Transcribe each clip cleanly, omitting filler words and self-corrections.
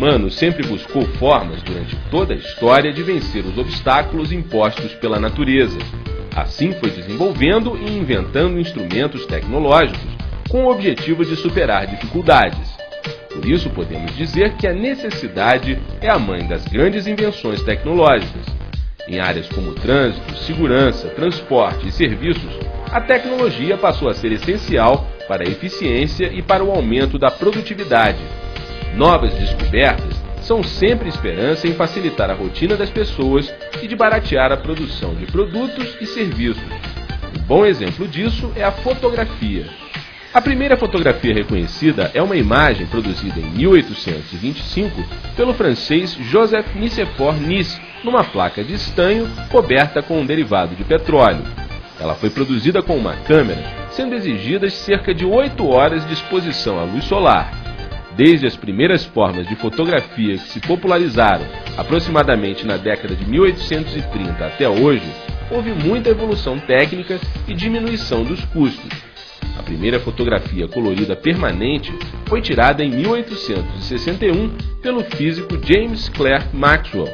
humano sempre buscou formas, durante toda a história, de vencer os obstáculos impostos pela natureza. Assim foi desenvolvendo e inventando instrumentos tecnológicos com o objetivo de superar dificuldades. Por isso podemos dizer que a necessidade é a mãe das grandes invenções tecnológicas. Em áreas como trânsito, segurança, transporte e serviços, a tecnologia passou a ser essencial para a eficiência e para o aumento da produtividade. Novas descobertas são sempre esperança em facilitar a rotina das pessoas e de baratear a produção de produtos e serviços. Um bom exemplo disso é a fotografia. A primeira fotografia reconhecida é uma imagem produzida em 1825 pelo francês Joseph Nicephore Nice, numa placa de estanho coberta com um derivado de petróleo. Ela foi produzida com uma câmera, sendo exigidas cerca de 8 horas de exposição à luz solar. Desde as primeiras formas de fotografia que se popularizaram aproximadamente na década de 1830 até hoje, houve muita evolução técnica e diminuição dos custos. A primeira fotografia colorida permanente foi tirada em 1861 pelo físico James Clerk Maxwell.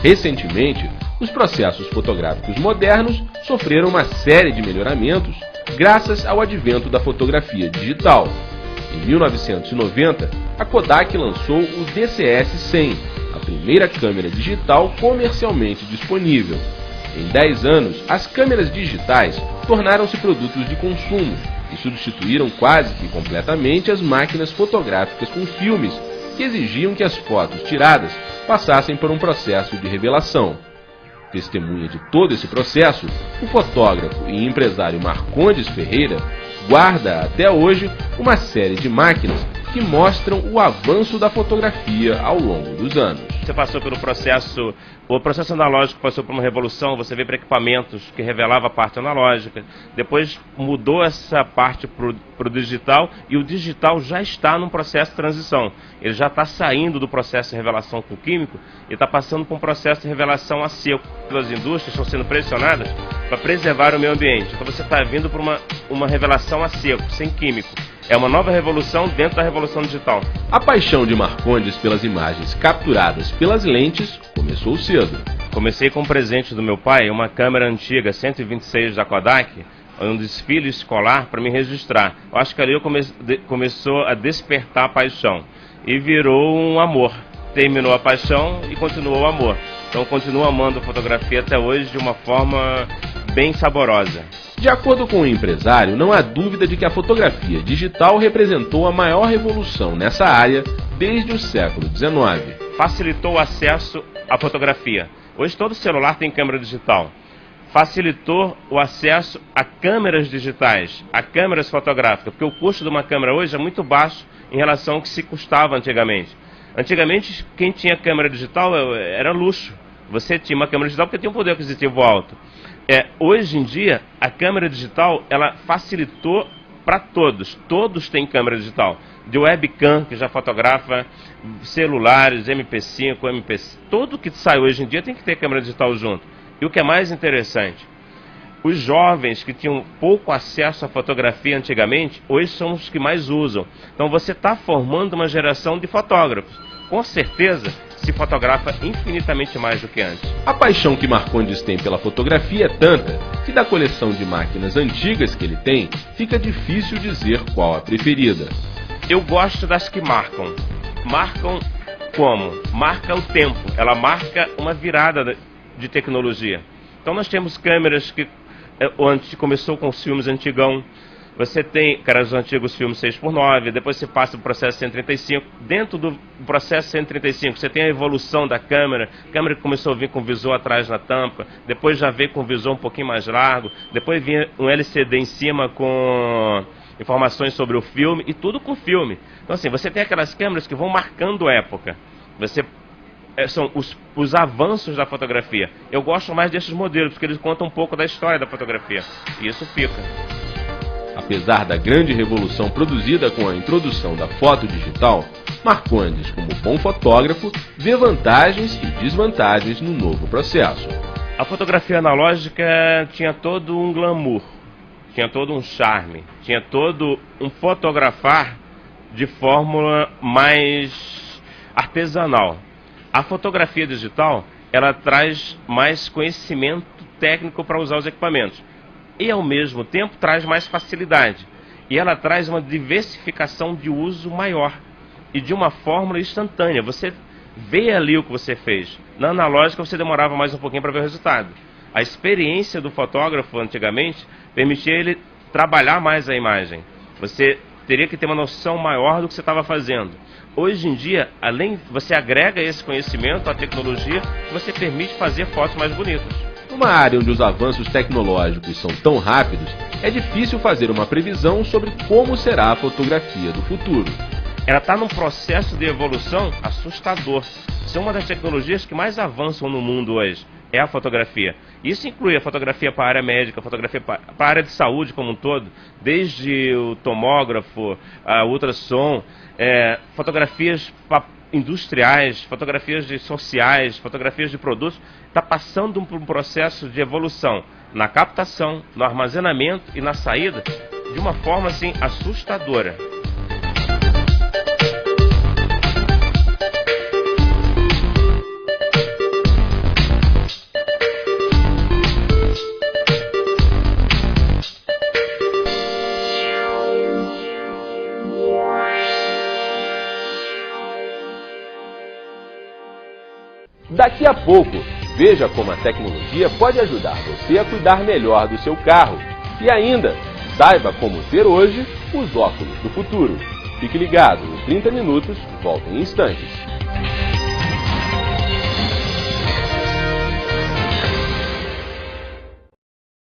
Recentemente, os processos fotográficos modernos sofreram uma série de melhoramentos graças ao advento da fotografia digital. Em 1990, a Kodak lançou o DCS-100, a primeira câmera digital comercialmente disponível. Em 10 anos, as câmeras digitais tornaram-se produtos de consumo e substituíram quase que completamente as máquinas fotográficas com filmes, que exigiam que as fotos tiradas passassem por um processo de revelação. Testemunha de todo esse processo, o fotógrafo e empresário Marcondes Ferreira guarda até hoje uma série de máquinas que mostram o avanço da fotografia ao longo dos anos. Você passou pelo processo, o processo analógico passou por uma revolução, você veio para equipamentos que revelava a parte analógica, depois mudou essa parte para o digital, e o digital já está num processo de transição. Ele já está saindo do processo de revelação com químico e está passando por um processo de revelação a seco. As indústrias estão sendo pressionadas para preservar o meio ambiente, então você está vindo para uma revelação a seco, sem químico. É uma nova revolução dentro da revolução digital. A paixão de Marcondes pelas imagens capturadas pelas lentes começou cedo. Comecei com um presente do meu pai, uma câmera antiga 126 da Kodak, um desfile escolar para me registrar. Eu acho que ali começou a despertar a paixão e virou um amor. Terminou a paixão e continuou o amor. Então continuo amando a fotografia até hoje de uma forma bem saborosa. De acordo com o empresário, não há dúvida de que a fotografia digital representou a maior revolução nessa área desde o século XIX. Facilitou o acesso à fotografia. Hoje todo celular tem câmera digital. Facilitou o acesso a câmeras digitais, a câmeras fotográficas, porque o custo de uma câmera hoje é muito baixo em relação ao que se custava antigamente. Antigamente, quem tinha câmera digital era luxo. Você tinha uma câmera digital porque tinha um poder aquisitivo alto. Hoje em dia, a câmera digital ela facilitou para todos. Todos têm câmera digital. De webcam, que já fotografa, celulares, MP5, MP6. Tudo que sai hoje em dia tem que ter câmera digital junto. E o que é mais interessante, os jovens que tinham pouco acesso à fotografia antigamente, hoje são os que mais usam. Então você está formando uma geração de fotógrafos. Com certeza se fotografa infinitamente mais do que antes. A paixão que Marcondes tem pela fotografia é tanta que da coleção de máquinas antigas que ele tem, fica difícil dizer qual a preferida. Eu gosto das que marcam. Marcam como? Marca o tempo. Ela marca uma virada de tecnologia. Então nós temos câmeras que antes começou com os filmes antigão. Você tem, os antigos filmes 6x9, depois você passa para o processo 135. Dentro do processo 135, você tem a evolução da câmera. A câmera que começou a vir com o visor atrás na tampa, depois já veio com o visor um pouquinho mais largo, depois vinha um LCD em cima com informações sobre o filme, e tudo com filme. Então assim, você tem aquelas câmeras que vão marcando época. São os avanços da fotografia. Eu gosto mais desses modelos, porque eles contam um pouco da história da fotografia. E isso fica. Apesar da grande revolução produzida com a introdução da foto digital, Marcondes, como bom fotógrafo, vê vantagens e desvantagens no novo processo. A fotografia analógica tinha todo um glamour, tinha todo um charme, tinha todo um fotografar de fórmula mais artesanal. A fotografia digital, ela traz mais conhecimento técnico para usar os equipamentos e, ao mesmo tempo, traz mais facilidade. E ela traz uma diversificação de uso maior e de uma fórmula instantânea. Você vê ali o que você fez. Na analógica, você demorava mais um pouquinho para ver o resultado. A experiência do fotógrafo, antigamente, permitia ele trabalhar mais a imagem. Você teria que ter uma noção maior do que você estava fazendo. Hoje em dia, além, você agrega esse conhecimento à tecnologia, você permite fazer fotos mais bonitas. Numa área onde os avanços tecnológicos são tão rápidos, é difícil fazer uma previsão sobre como será a fotografia do futuro. Ela está num processo de evolução assustador. Isso é uma das tecnologias que mais avançam no mundo hoje, é a fotografia. Isso inclui a fotografia para a área médica, a fotografia para a área de saúde como um todo, desde o tomógrafo, a ultrassom, fotografias industriais, fotografias sociais, fotografias de produtos. Está passando por um processo de evolução na captação, no armazenamento e na saída de uma forma assim assustadora. Daqui a pouco, veja como a tecnologia pode ajudar você a cuidar melhor do seu carro. E ainda, saiba como ter hoje os óculos do futuro. Fique ligado, em 30 minutos, volta em instantes.